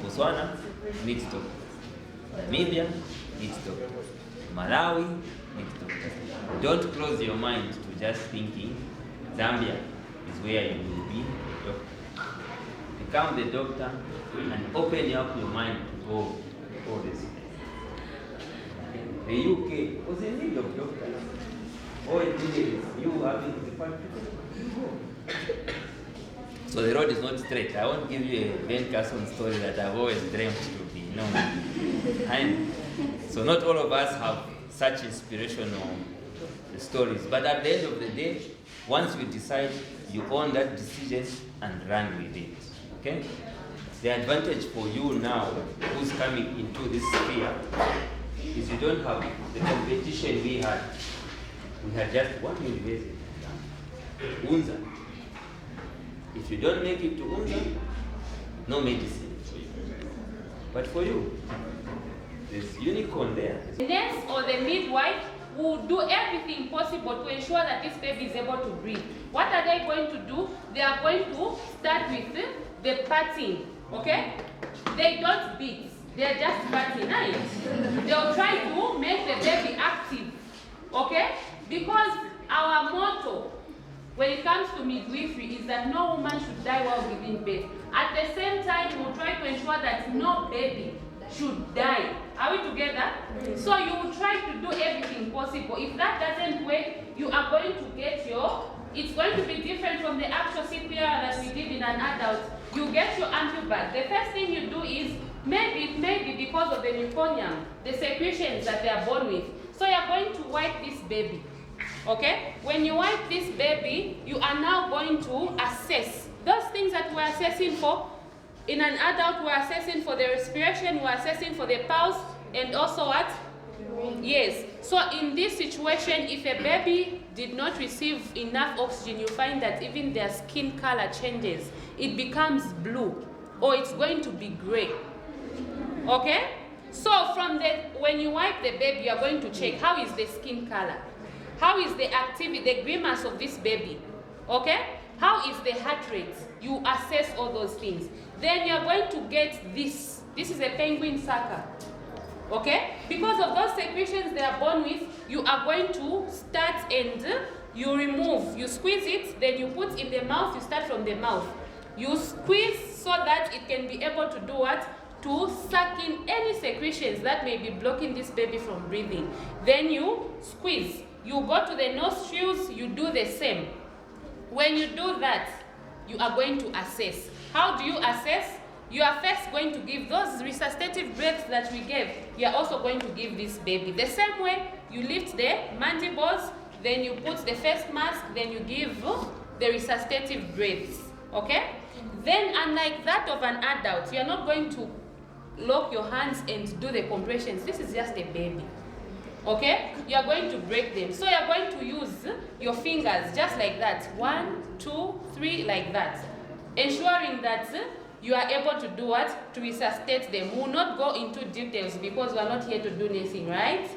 Botswana needs doctor. Namibia needs doctor. Malawi needs doctor. Don't close your mind to just thinking Zambia is where you will be a doctor. Become the doctor and open up your mind to go all this. The UK was in need of doctors. All it needed is you having the practical. So the road is not straight. I won't give you a Ben Carson story that I've always dreamt to be. No. And so not all of us have such inspirational stories. But at the end of the day, once you decide, you own that decision and run with it. Okay? The advantage for you now, who's coming into this sphere, is you don't have the competition we had. We had just one university, Unza. If you don't make it to Unza, no medicine. But for you, there's unicorn there. The nurse or the midwife will do everything possible to ensure that this baby is able to breathe. What are they going to do? They are going to start with the patting, okay? They don't beat, they're just patting, right? They'll try to make the baby active, okay? Because our motto when it comes to midwifery is that no woman should die while giving birth. At the same time, we'll try to ensure that no baby should die. Are we together? So you will try to do everything possible. If that doesn't work, you are going to get it's going to be different from the actual CPR that we did in an adult. You get your antibiotic. The first thing you do is, maybe because of the meconium, the secretions that they are born with. So you're going to wipe this baby. Okay? When you wipe this baby, you are now going to assess those things that we're assessing for. In an adult, we're assessing for the respiration, we're assessing for the pulse, and also what? Yes. So in this situation, if a baby did not receive enough oxygen, you find that even their skin color changes. It becomes blue, or it's going to be gray. Okay? So when you wipe the baby, you're going to check how is the skin color. How is the activity, the grimace of this baby? Okay? How is the heart rate? You assess all those things. Then you're going to get this. This is a penguin sucker. Okay? Because of those secretions they are born with, you are going to start and you remove. You squeeze it, then you put in the mouth. You start from the mouth. You squeeze so that it can be able to do what? To suck in any secretions that may be blocking this baby from breathing. Then you squeeze. You go to the nostrils, you do the same. When you do that, you are going to assess. How do you assess? You are first going to give those resuscitative breaths that we gave. You are also going to give this baby. The same way, you lift the mandibles, then you put the face mask, then you give the resuscitative breaths. Okay? Then, unlike that of an adult, you are not going to lock your hands and do the compressions. This is just a baby. Okay? You are going to break them. So you are going to use your fingers just like that. 1, 2, 3, like that. Ensuring that you are able to do what? To resuscitate them. We will not go into details because we are not here to do anything, right?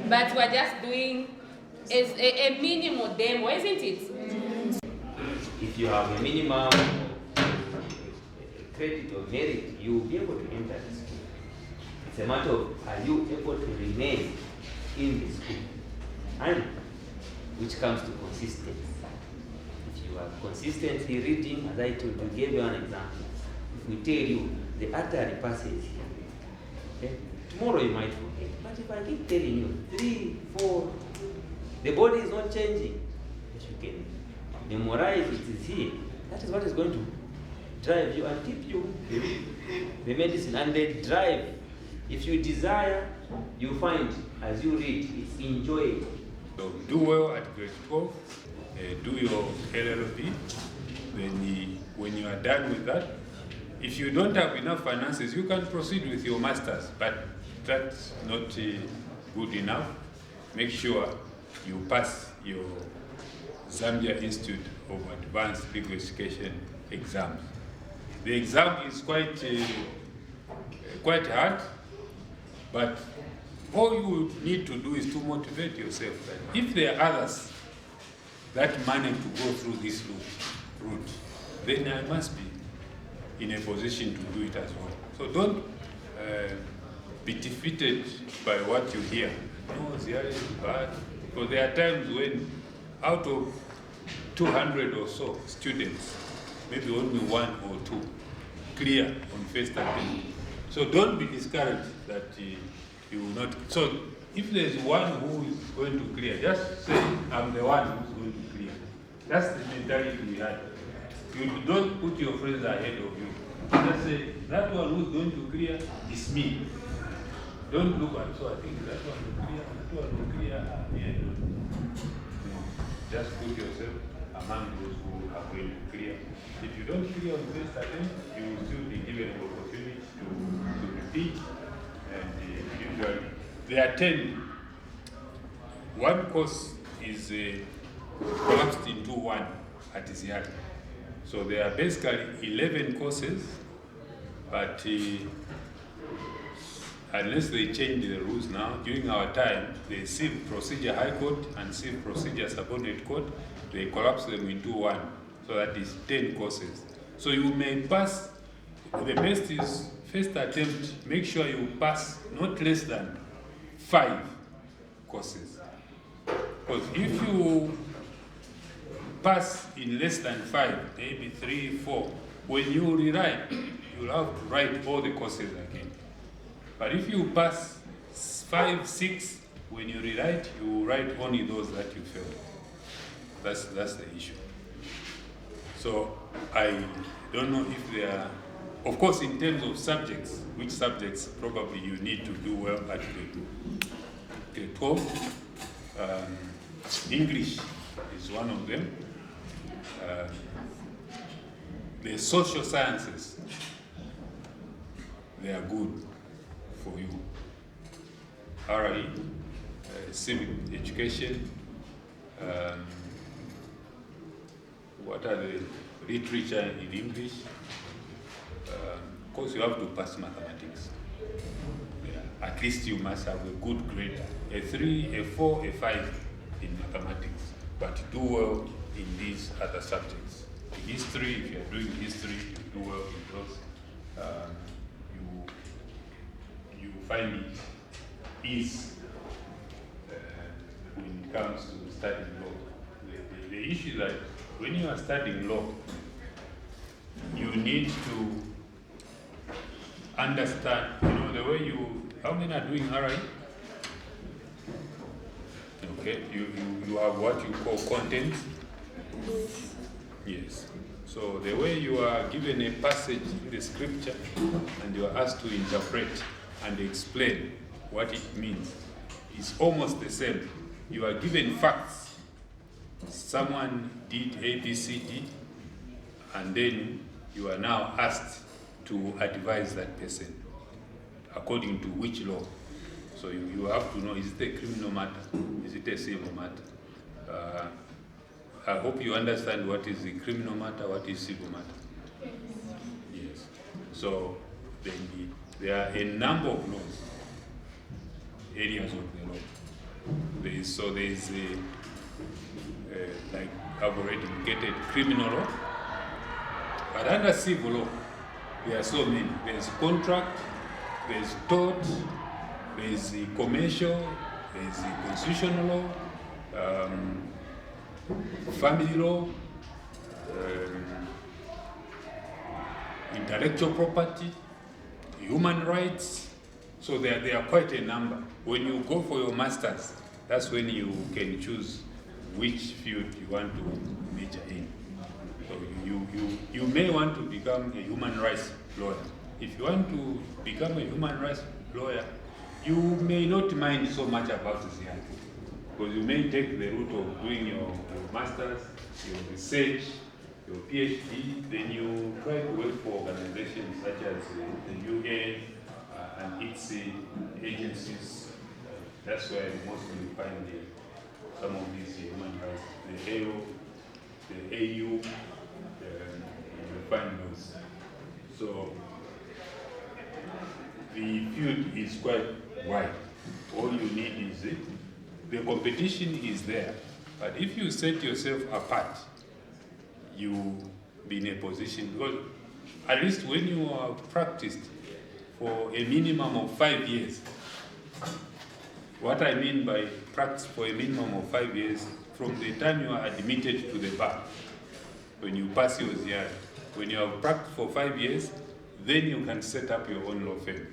But we are just doing a minimal demo, isn't it? If you have a minimum credit or merit, you will be able to enter the school. It's a matter of, are you able to remain in the school? And which comes to consistency. If you are consistently reading, as I told you, gave you an example. If we tell you the artery passes here, okay? Tomorrow you might forget. But if I keep telling you 3, 4, the body is not changing. If you can memorize it is here. That is what is going to drive you and keep you the medicine and the drive. If you desire, you find as you read, it's enjoyable. So do well at grade 12, do your LLB. Then when you are done with that, if you don't have enough finances, you can proceed with your masters, but that's not good enough. Make sure you pass your Zambia Institute of Advanced Legal Education exams. The exam is quite hard, but all you need to do is to motivate yourself that if there are others that manage to go through this route, then I must be in a position to do it as well. So don't be defeated by what you hear. No, theory is bad. Because there are times when out of 200 or so students, maybe only 1 or 2 clear on first attempt. So don't be discouraged that you will not. So if there's one who is going to clear, just say, I'm the one who's going to clear. That's the mentality we had. You don't put your friends ahead of you. Just say, that one who's going to clear is me. Don't look at, so I think that one will clear, that one will clear. Yeah. Just put yourself among those who are going to clear. If you don't clear on first attempt, you will still be given an opportunity to repeat. And usually, there are 10. One course is collapsed into one at Ziad. So there are basically 11 courses, but unless they change the rules now, during our time, the Civil Procedure High Court and Civil Procedure Subordinate Court, they collapse them into one. So that is 10 courses. So you may pass, the best is first attempt, make sure you pass not less than 5 courses. Because if you pass in less than 5, maybe 3, 4, when you rewrite, you'll have to write all the courses again. But if you pass 5, 6, when you rewrite, you write only those that you failed. That's the issue. So I don't know if there are, of course, in terms of subjects, which subjects probably you need to do well at grade 12. English is one of them. The social sciences, they are good for you. RE, civic education, what are the literature in English? Of course, you have to pass mathematics. Yeah. At least you must have a good grade, a 3, a 4, a 5 in mathematics, but do well in these other subjects. History, if you are doing history, you do well in those. You find it easy when it comes to studying law. The issue is that when you are studying law, you need to understand, the way how many are doing RI? Okay, you have what you call content. Yes. So the way you are given a passage in the scripture and you are asked to interpret and explain what it means is almost the same. You are given facts. Someone did A, B, C, D, and then you are now asked to advise that person according to which law. So you have to know, is it a criminal matter? Is it a civil matter? I hope you understand what is the criminal matter, what is civil matter. Yes. So there are a number of laws, areas of the law. There is like I've already indicated, criminal law. But under civil law, there are so many. There's contract, there's tort, there's the commercial, there's the constitutional law, family law, intellectual property, human rights. So there are quite a number. When you go for your master's, that's when you can choose which field you want to major in. So you may want to become a human rights lawyer. If you want to become a human rights lawyer, you may not mind so much about the CI, because you may take the route of doing your master's, your research, your PhD, then you try to work for organizations such as the UN and its agencies. That's where mostly you find some of these human rights, the AO, the AU, you find those. So the field is quite wide. All you need is it. The competition is there, but if you set yourself apart, you'll be in a position, because at least when you are practiced for a minimum of 5 years. What I mean by practice for a minimum of 5 years, from the time you are admitted to the bar, when you pass your ZR, when you have practiced for 5 years, then you can set up your own law firm.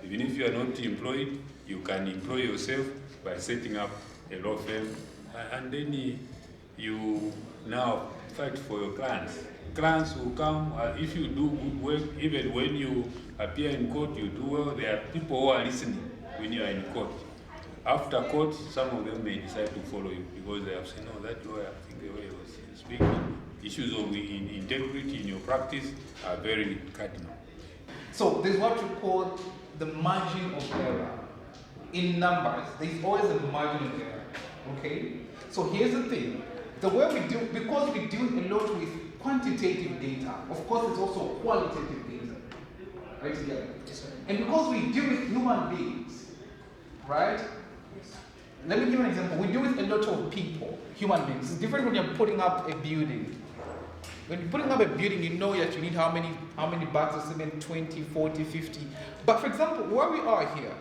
Even if you are not employed, you can employ yourself by setting up a law firm, and then you now fight for your clients. Clients will come, if you do good work, even when you appear in court, you do well, there are people who are listening when you are in court. After court, some of them may decide to follow you because they have said, no, that lawyer, I think the way he was speaking, issues of integrity in your practice are very cardinal. So there's what you call the margin of error. In numbers, there's always a margin of error, okay? So here's the thing. The way we do, because we deal a lot with quantitative data, of course it's also qualitative data, right together? Yes, and because we deal with human beings, right? Let me give you an example. We deal with a lot of people, human beings. It's different when you're putting up a building. When you're putting up a building, you know that you need how many bags of cement, 20, 40, 50. But for example, where we are here,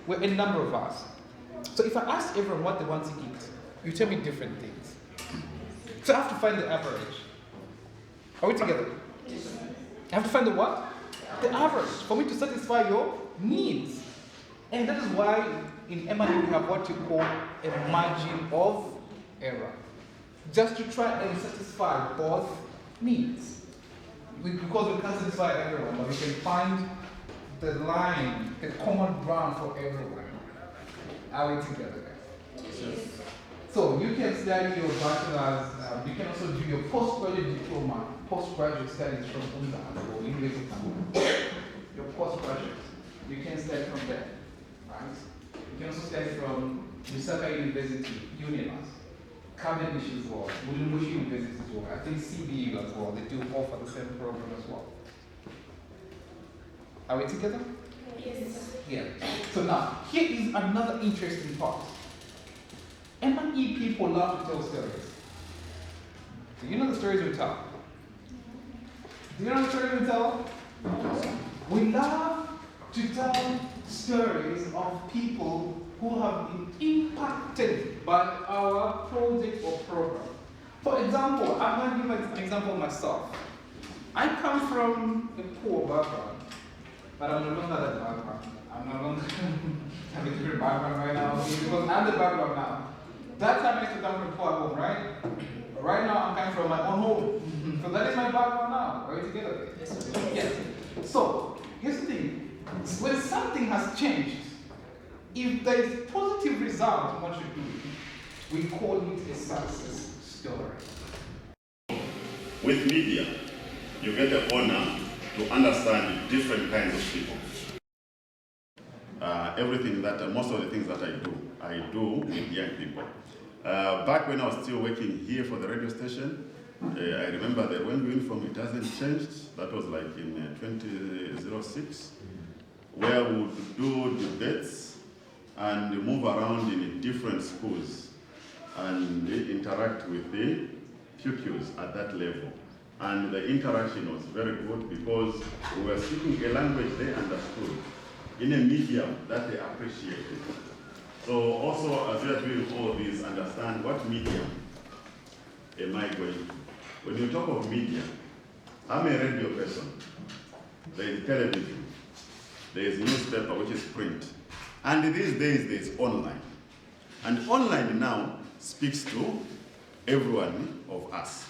we're a number of us. So if I ask everyone what they want to eat, you tell me different things. So I have to find the average. Are we together? Yes. I have to find the what? The average for me to satisfy your needs. And that is why in M&A we have what you call a margin of error. Just to try and satisfy both needs. Because we can't satisfy everyone, but we can find the line, the common ground for everyone. Are we together? Yes. So you can study your bachelor's, you can also do your postgraduate diploma, postgraduate studies from UNDA or University. Your postgraduate, you can study from there, right? You can also study from Lusaka University, UNILAS, Cavendish as well, Williams University as well, I think CBU as well, they do offer the same program as well. Are we together? Yes. Yeah. So now, here is another interesting part. M&E people love to tell stories. Do you know the stories we tell? Do you know the stories we tell? We love to tell stories of people who have been impacted by our project or program. For example, I'm going to give an example of myself. I come from a poor background, but I'm no longer that background. I'm no longer have a different background right now, because I'm the background now. That time I used to come from a poor home, right? Right now I'm coming from my own home. So that is my background now. Are we together? Yes. So, here's the thing. When something has changed, if there is positive result in what you do, we call it a success story. With media, you get the honor to understand different kinds of people. Most of the things that I do with young people. Back when I was still working here for the radio station, I remember that when uniform, it hasn't changed. That was like in 2006, where we would do debates and move around in different schools and interact with the pupils at that level. And the interaction was very good because we were speaking a language they understood in a medium that they appreciated. So also, as we are doing all this, understand what medium am I going to? When you talk of media, I'm a radio person. There is television. There is newspaper, which is print. And these days, there is online. And online now speaks to everyone of us.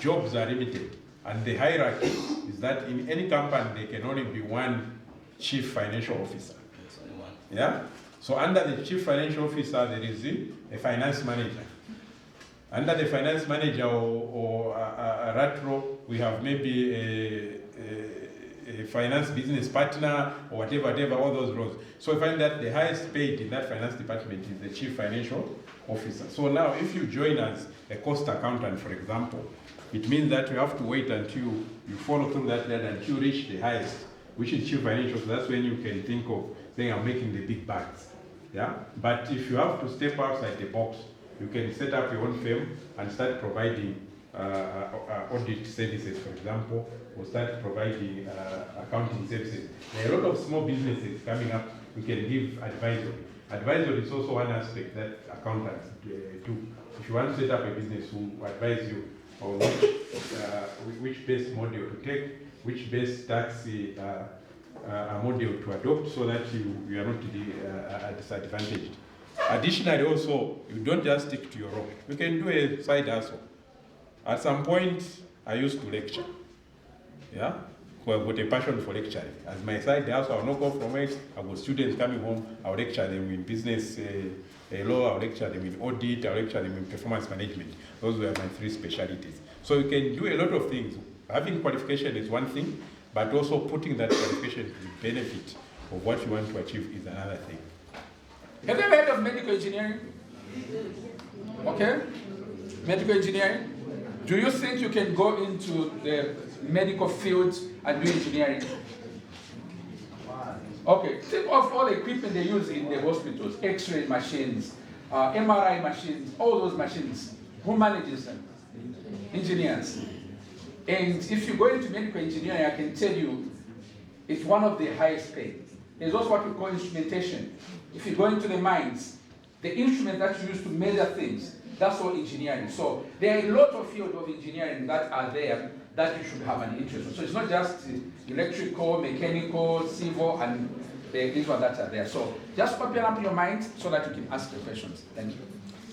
Jobs are limited. And the hierarchy is that in any company, there can only be one chief financial officer. Yeah? So under the chief financial officer, there is a finance manager. Under the finance manager or a RATRO, we have maybe a finance business partner or whatever, all those roles. So I find that the highest paid in that finance department is the chief financial officer. So now if you join as a cost accountant, for example, it means that you have to wait until you follow through that ladder until you reach the highest, which is chief financial officer. That's when you can think of saying, I'm making the big bucks. Yeah? But if you have to step outside the box, you can set up your own firm and start providing audit services, for example, or start providing accounting services. There are a lot of small businesses coming up. We can give advisory. Advisory is also one aspect that accountants do. If you want to set up a business, who advise you on which best model to take, which best tax model to adopt, so that you are not disadvantaged. Additionally, also, you don't just stick to your role. You can do a side hustle. At some point, I used to lecture. Yeah? So I've got a passion for lecturing. As my side hustle, I'll not go from it. I've got students coming home, I'll lecture them in business law, I'll lecture them in audit, I'll lecture them in performance management. Those were my 3 specialties. So you can do a lot of things. Having qualification is one thing, but also putting that qualification to the benefit of what you want to achieve is another thing. Have you ever heard of medical engineering? Okay? Medical engineering? Do you think you can go into the medical field and do engineering? Okay, think of all the equipment they use in the hospitals, X-ray machines, MRI machines, all those machines. Who manages them? Engineers. And if you go into medical engineering, I can tell you, it's one of the highest paid. There's also what we call instrumentation. If you go into the mines, the instrument that you use to measure things, that's all engineering. So there are a lot of fields of engineering that are there that you should have an interest in. So it's not just electrical, mechanical, civil, and these ones that are there. So just open up your mind so that you can ask the questions. Thank you.